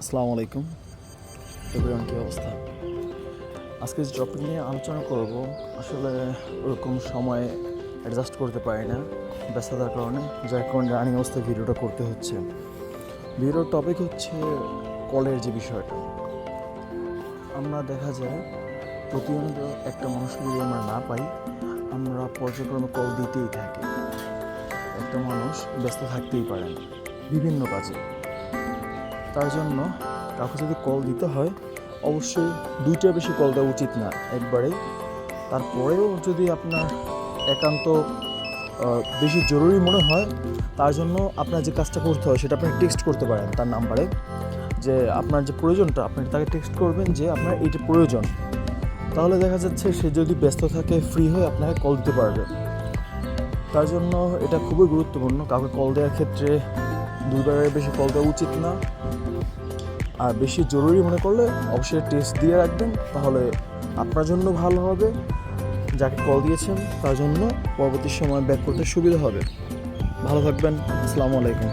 আসসালামু আলাইকুম এভরিওয়ান, কী অবস্থা? আজকে যে টপিক নিয়ে আলোচনা করব, আসলে ওরকম সময় অ্যাডজাস্ট করতে পারি না ব্যস্ততার কারণে, যার কারণে রানিং অবস্থায় ভিডিওটা করতে হচ্ছে। ভিডিওর টপিক হচ্ছে কলের যে বিষয়টা। আমরা দেখা যায় প্রতিনিয়ত একটা মানুষকে যদি আমরা না পাই, আমরা পর্যায়ক্রমে কল দিতেই থাকি। একটা মানুষ ব্যস্ত থাকতেই পারে না বিভিন্ন কাজে। তার জন্য কাউকে যদি কল দিতে হয়, অবশ্যই দুইটার বেশি কল দেওয়া উচিত না একবারেই। তারপরেও যদি আপনার একান্ত বেশি জরুরি মনে হয়, তার জন্য আপনার যে কাজটা করতে হয় সেটা আপনি টেক্সট করতে পারেন তার নাম্বারে, যে আপনার যে প্রয়োজনটা আপনি তাকে টেক্সট করবেন যে আপনার এইটা প্রয়োজন। তাহলে দেখা যাচ্ছে সে যদি ব্যস্ত থাকে, ফ্রি হয়ে আপনাকে কল দিতে পারবে। তার জন্য এটা খুবই গুরুত্বপূর্ণ। কাউকে কল দেওয়ার ক্ষেত্রে দুইবারের বেশি কল দেওয়া উচিত না। আর বেশি জরুরি মনে করলে অবশ্যই টেক্সট দিয়ে রাখবেন, তাহলে আপনার জন্য ভালো হবে, যাকে কল দিয়েছেন তার জন্য পরবর্তী সময় ব্যাক করতে সুবিধা হবে। ভালো থাকবেন। আসসালামু আলাইকুম।